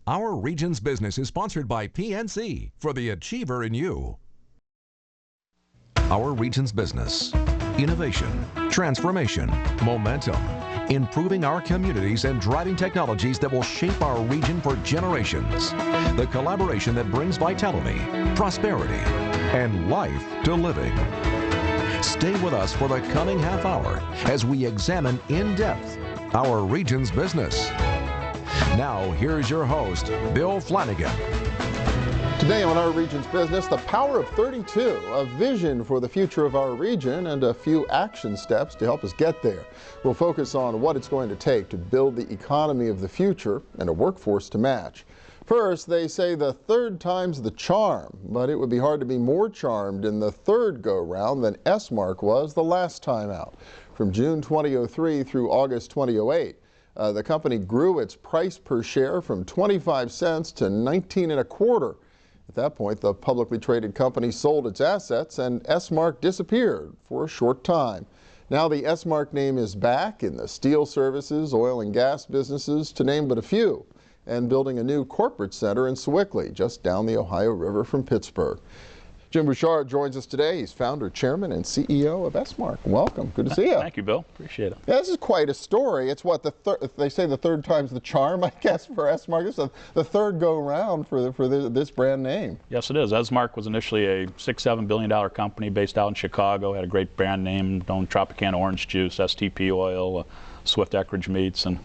Our Region's Business is sponsored by PNC for the achiever in you. Our Region's Business. Innovation, transformation, momentum, improving our communities and driving technologies that will shape our region for generations. The collaboration that brings vitality, prosperity, and life to living. Stay with us for the coming half hour as we examine in depth our region's business. Now, here's your host, Bill Flanagan. Today on Our Region's Business, the power of 32, a vision for the future of our region and a few action steps to help us get there. We'll focus on what it's going to take to build the economy of the future and a workforce to match. First, they say the third time's the charm, but it would be hard to be more charmed in the third go-round than Esmark was the last time out. From June 2003 through August 2008, the company grew its price per share from 25 cents to 19 and a quarter. At that point, the publicly traded company sold its assets and Esmark disappeared for a short time. Now the Esmark name is back in the steel services, oil and gas businesses, to name but a few, and building a new corporate center in Sewickley, just down the Ohio River from Pittsburgh. Jim Bouchard joins us today. He's founder, chairman, and CEO of Esmark. Welcome. Good to see you. Thank you, Bill. Appreciate it. Yeah, this is quite a story. It's what they say the third time's the charm, I guess, for Esmark. This is the third go-round for this brand name. Yes, it is. Esmark was initially a $6-7 billion company based out in Chicago. Had a great brand name, known Tropicana orange juice, STP oil, Swift Eckrich meats, and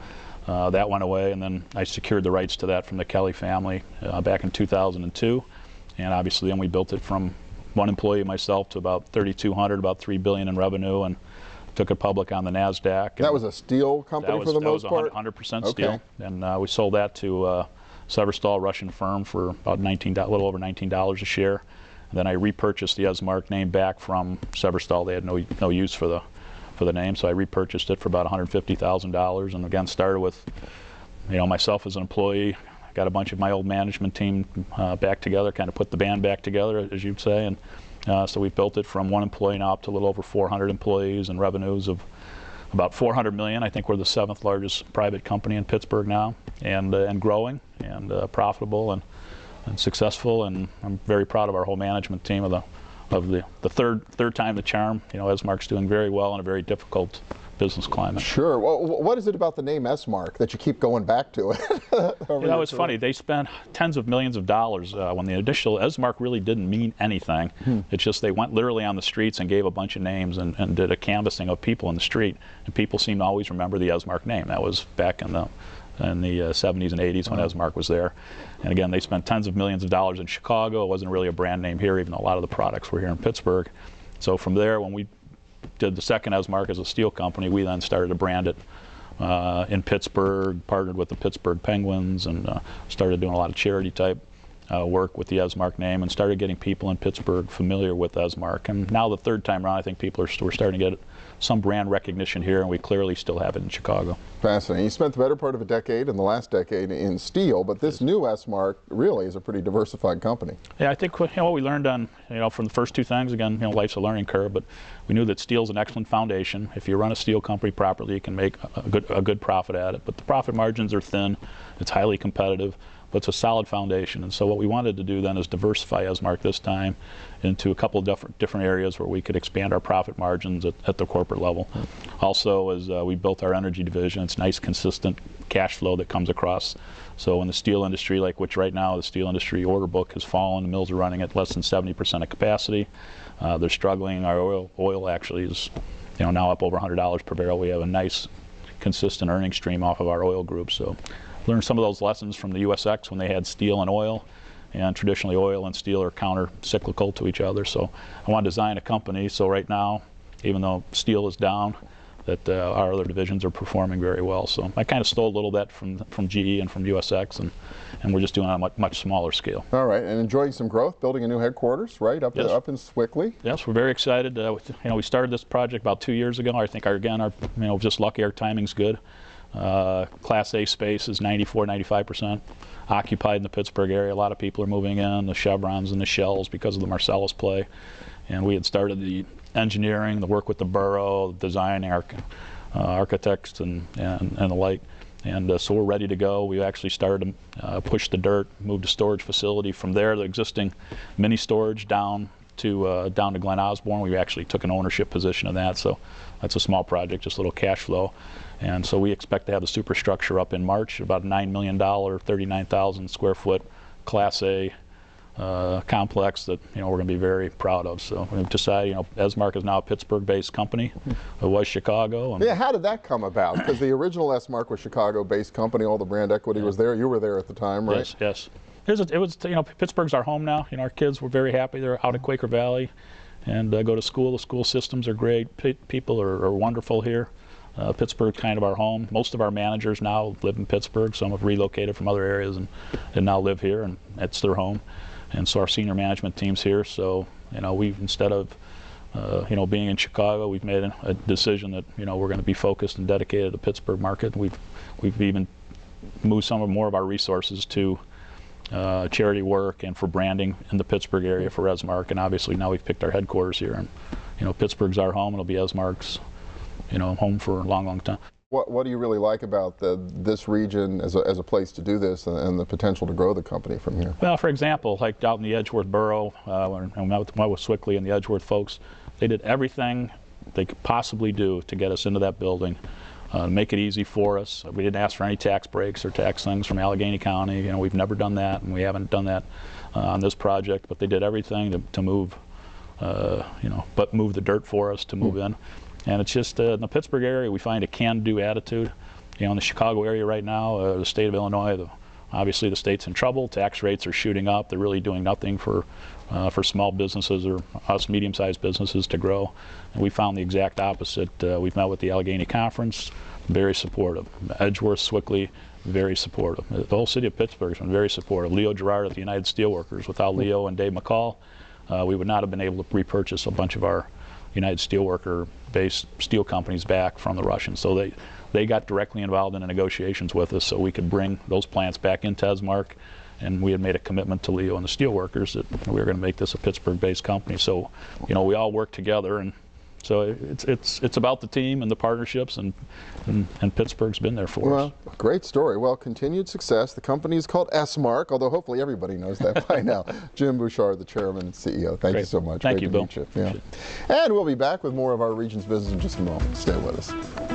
that went away. And then I secured the rights to that from the Kelly family back in 2002. And obviously then we built it from one employee, myself, to about 3,200, about $3 billion in revenue, and took it public on the NASDAQ. That was a steel company for the most part? That was 100% steel. Okay. And we sold that to Severstal, Russian firm, for about a little over $19 a share. And then I repurchased the Esmark name back from Severstal. They had no use for the name, so I repurchased it for about $150,000. And again, started with myself as an employee. Got a bunch of my old management team back together, kind of put the band back together, as you'd say, and so we built it from one employee now up to a little over 400 employees and revenues of about $400 million. I think we're the 7th largest private company in Pittsburgh now, and growing and profitable and successful. And I'm very proud of our whole management team of the third time the charm. Esmark's doing very well in a very difficult business climate. Sure. Well, what is it about the name Esmark that you keep going back to it? It's funny. They spent tens of millions of dollars when the initial Esmark really didn't mean anything. It's just they went literally on the streets and gave a bunch of names and did a canvassing of people in the street, and people seem to always remember the Esmark name. That was back in the 70s and 80s when Esmark was there. And again, they spent tens of millions of dollars in Chicago. It wasn't really a brand name here, even though a lot of the products were here in Pittsburgh. So from there, when we did the second Esmark as a steel company, we then started to brand it in Pittsburgh, partnered with the Pittsburgh Penguins, and started doing a lot of charity type work with the Esmark name, and started getting people in Pittsburgh familiar with Esmark. And now the third time around, I think people we're starting to get some brand recognition here, and we clearly still have it in Chicago. Fascinating. You spent the better part of a decade, in the last decade, in steel, but this new Esmark really is a pretty diversified company. Yeah, I think what we learned from the first two things, again, life's a learning curve, but we knew that steel's an excellent foundation. If you run a steel company properly, you can make a good profit at it, but the profit margins are thin, it's highly competitive, but it's a solid foundation. And so what we wanted to do then is diversify Esmark this time into a couple of different areas where we could expand our profit margins at the corporate level. Also, as we built our energy division, it's nice, consistent cash flow that comes across. So in the steel industry, which right now the steel industry order book has fallen, the mills are running at less than 70% of capacity. They're struggling. Our oil actually is now up over $100 per barrel. We have a nice, consistent earning stream off of our oil group. So learned some of those lessons from the USX when they had steel and oil, and traditionally oil and steel are counter-cyclical to each other. So I want to design a company so right now, even though steel is down, that our other divisions are performing very well. So I kind of stole a little bit from GE and from USX, and we're just doing it on a much smaller scale. All right, and enjoying some growth, building a new headquarters, right, up in Sewickley? Yes, we're very excited. We started this project about 2 years ago. I think our just lucky our timing's good. Class A space is 94-95% occupied in the Pittsburgh area. A lot of people are moving in, the Chevrons and the Shells, because of the Marcellus play. And we had started the engineering, the work with the borough, designing, architects and the like. And so we're ready to go. We actually started to push the dirt, moved a storage facility from there, the existing mini storage, down to Glen Osborne. We actually took an ownership position in that, so that's a small project, just a little cash flow. And so we expect to have the superstructure up in March, about a $9 million, 39,000 square foot Class A complex that we're going to be very proud of. So we've decided, Esmark is now a Pittsburgh-based company. It was Chicago. And yeah, how did that come about? Because the original Esmark was Chicago-based company. All the brand equity was there. You were there at the time, right? Yes, yes. It was Pittsburgh's our home now. Our kids were very happy. They're out at Quaker Valley and go to school. The school systems are great. People are wonderful here. Pittsburgh's kind of our home. Most of our managers now live in Pittsburgh. Some have relocated from other areas and now live here, and it's their home. And so our senior management team's here. So we've, instead of being in Chicago, we've made a decision that we're going to be focused and dedicated to the Pittsburgh market. We've even moved more of our resources to charity work and for branding in the Pittsburgh area for Esmark. And obviously now we've picked our headquarters here, and Pittsburgh's our home. It'll be Esmark's home for a long, long time. What do you really like about this region as a place to do this and the potential to grow the company from here? Well, for example, like out in the Edgeworth borough, when I met with Sewickley and the Edgeworth folks, they did everything they could possibly do to get us into that building, make it easy for us. We didn't ask for any tax breaks or tax things from Allegheny County. We've never done that, and we haven't done that on this project. But they did everything to move, but move the dirt for us to move in. And it's just in the Pittsburgh area, we find a can-do attitude. In the Chicago area right now, the state of Illinois, obviously the state's in trouble. Tax rates are shooting up. They're really doing nothing for small businesses or us medium-sized businesses to grow. And we found the exact opposite. We've met with the Allegheny Conference, very supportive. Edgeworth, Sewickley, very supportive. The whole city of Pittsburgh has been very supportive. Leo Gerard at the United Steelworkers. Without Leo and Dave McCall, we would not have been able to repurchase a bunch of our United Steelworker-based steel companies back from the Russians. So they got directly involved in the negotiations with us so we could bring those plants back into Esmark, and we had made a commitment to Leo and the Steelworkers that we were going to make this a Pittsburgh-based company. So, we all work together, and so it's about the team and the partnerships, and Pittsburgh's been there for us. Well, great story. Well, continued success. The company is called Esmark, although hopefully everybody knows that by now. Jim Bouchard, the chairman and CEO. Thank you so much. Thank you, Bill. Meet you. Yeah. And we'll be back with more of our region's business in just a moment. Stay with us.